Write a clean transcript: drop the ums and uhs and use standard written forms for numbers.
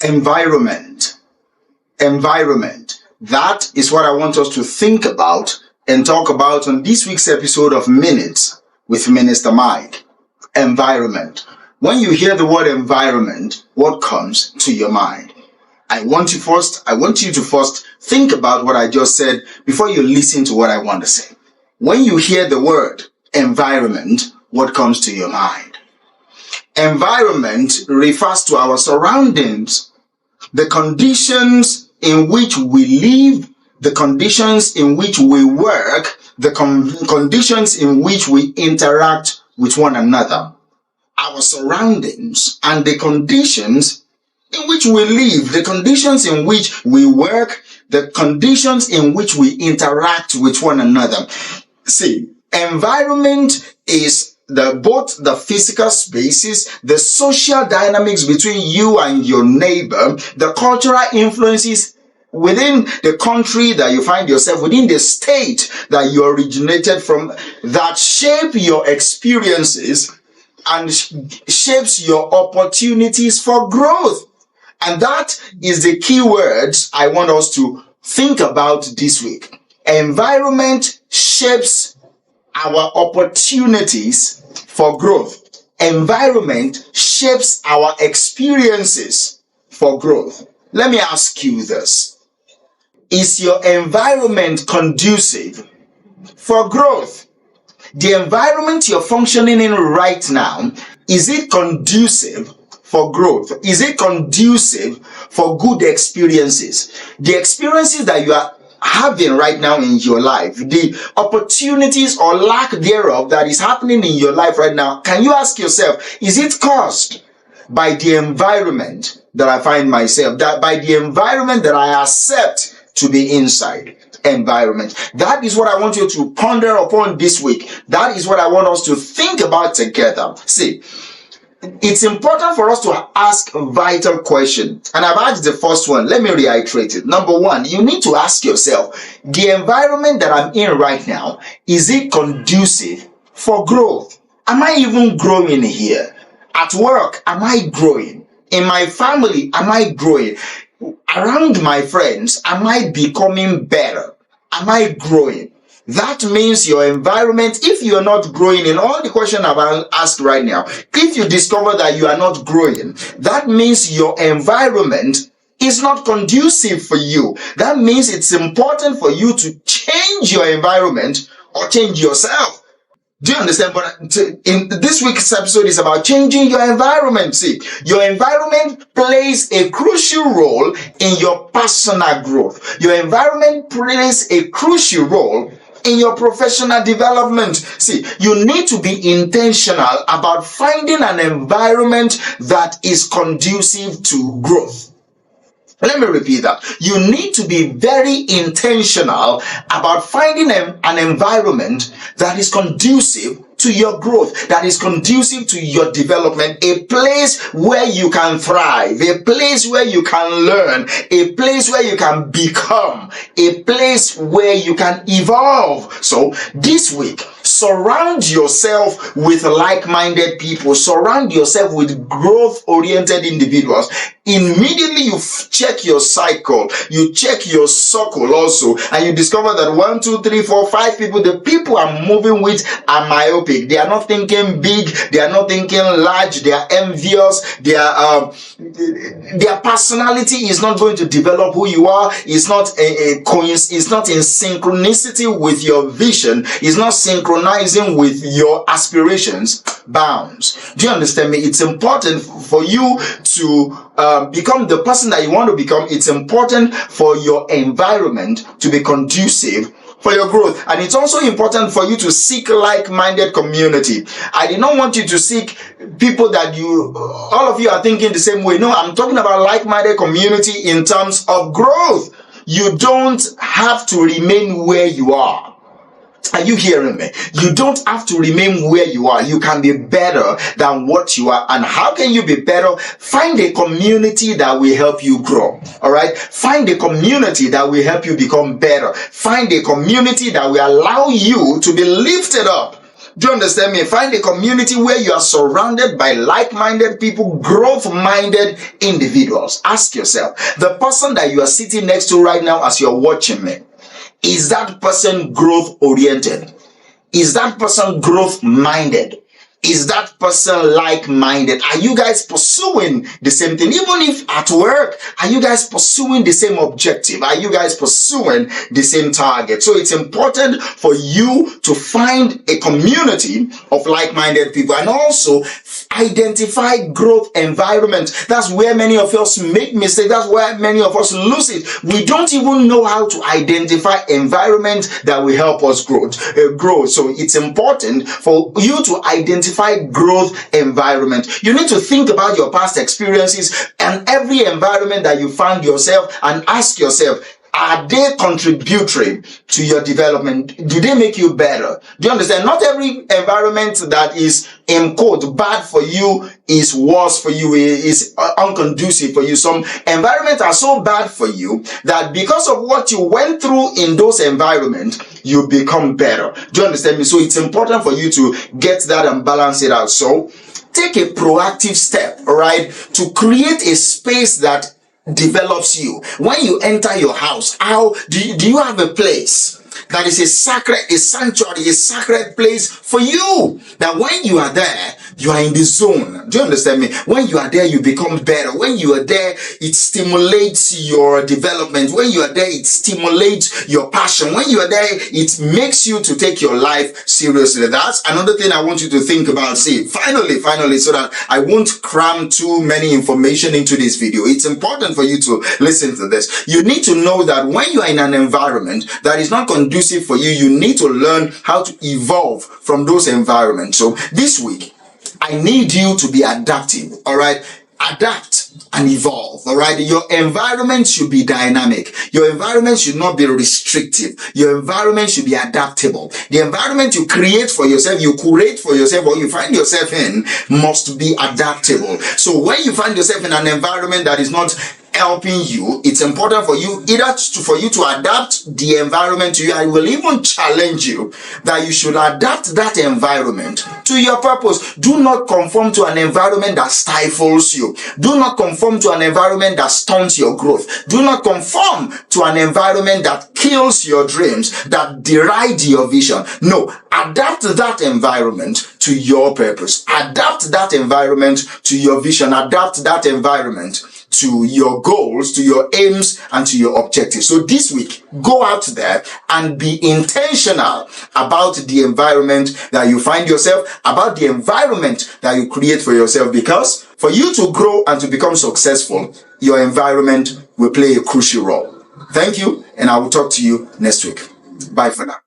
Environment. Environment. That is what I want us to think about and talk about on this week's episode of Minutes with MinistaMike. Environment. When you hear the word environment, what comes to your mind? I want you to first think about what I just said before you listen to what I want to say. When you hear the word environment, what comes to your mind? Environment refers to our surroundings, the conditions in which we live, the conditions in which we work, the conditions in which we interact with one another. Our surroundings and the conditions in which we live, the conditions in which we work, the conditions in which we interact with one another. See, environment is both the physical spaces, the social dynamics between you and your neighbor, the cultural influences within the country that you find yourself, within the state that you originated from, that shape your experiences and shapes your opportunities for growth. And that is the key words I want us to think about this week. Environment shapes our opportunities for growth. Environment shapes our experiences for growth. Let me ask you this. Is your environment conducive for growth? The environment you're functioning in right now, is it conducive for growth? Is it conducive for good experiences? The experiences that you are having right now in your life, the opportunities or lack thereof that is happening in your life right now, can you ask yourself, is it caused by the environment that I find myself, that by the environment that I accept to be inside? Environment. That is what I want you to ponder upon this week. That is what I want us to think about together. See, it's important for us to ask vital questions. And I've asked the first one. Let me reiterate it. Number one, you need to ask yourself, the environment that I'm in right now, is it conducive for growth? Am I even growing here? At work, am I growing? In my family, am I growing? Around my friends, am I becoming better? Am I growing? That means your environment, if you are not growing in all the questions I've asked right now, if you discover that you are not growing, that means your environment is not conducive for you. That means it's important for you to change your environment or change yourself. Do you understand? But in this week's episode is about changing your environment. See, your environment plays a crucial role in your personal growth. Your environment plays a crucial role in your professional development. See, you need to be intentional about finding an environment that is conducive to growth. Let me repeat that. You need to be very intentional about finding an environment that is conducive to your growth, that is conducive to your development, a place where you can thrive, a place where you can learn, a place where you can become, a place where you can evolve. So this week, surround yourself with like-minded people, surround yourself with growth-oriented individuals. Immediately you check your cycle, you check your circle also, and you discover that 1, 2, 3, 4, 5 people, the people I'm moving with are myopic. They are not thinking big, they are not thinking large, they are envious, their personality is not going to develop who you are. It's not it's not in synchronicity with your vision, it's not synchronizing with your aspirations. Bounds. Do you understand me? It's important for you to become the person that you want to become. It's important for your environment to be conducive for your growth. And it's also important for you to seek like-minded community. I did not want you to seek people that all of you are thinking the same way. No, I'm talking about like-minded community in terms of growth. You don't have to remain where you are. Are you hearing me? You don't have to remain where you are. You can be better than what you are. And how can you be better? Find a community that will help you grow. All right? Find a community that will help you become better. Find a community that will allow you to be lifted up Do you understand me? Find a community where you are surrounded by like-minded people, growth-minded individuals. Ask yourself, the person that you are sitting next to right now as you're watching me, is that person growth-oriented? Is that person growth-minded? Is that person like-minded? Are you guys pursuing the same thing? Even if at work, are you guys pursuing the same objective? Are you guys pursuing the same target? So it's important for you to find a community of like-minded people and also identify growth environment. That's where many of us make mistakes. That's where many of us lose it. We don't even know how to identify environment that will help us grow. So it's important for you to identify growth environment. You need to think about your past experiences and every environment that you find yourself and ask yourself, are they contributory to your development? Do they make you better? Do you understand? Not every environment that is, in quote, bad for you is worse for you, is unconducive for you. Some environments are so bad for you that because of what you went through in those environments, you become better. Do you understand me? So it's important for you to get that and balance it out. So take a proactive step, all right, to create a space that develops you. When you enter your house, how do you have a place that is a sanctuary, a sacred place for you, that when you are there, you are in the zone? Do you understand me? When you are there, you become better. When you are there, it stimulates your development. When you are there, it stimulates your passion. When you are there, it makes you to take your life seriously. That's another thing I want you to think about. See, finally, so that I won't cram too many information into this video, it's important for you to listen to this. You need to know that when you are in an environment that is not conducive for you, you need to learn how to evolve from those environments. So this week, I need you to be adaptive, all right? Adapt and evolve, all right? Your environment should be dynamic. Your environment should not be restrictive. Your environment should be adaptable. The environment you create for yourself, you curate for yourself, or you find yourself in must be adaptable. So when you find yourself in an environment that is not helping you, it's important for you for you to adapt the environment to you. I will even challenge you that you should adapt that environment to your purpose. Do not conform to an environment that stifles you. Do not conform to an environment that stunts your growth. Do not conform to an environment that kills your dreams, that derides your vision. No, adapt that environment to your purpose. Adapt that environment to your vision. Adapt that environment to your goals, to your aims, and to your objectives. So this week, go out there and be intentional about the environment that you find yourself, about the environment that you create for yourself, because for you to grow and to become successful, your environment will play a crucial role. Thank you, and I will talk to you next week. Bye for now.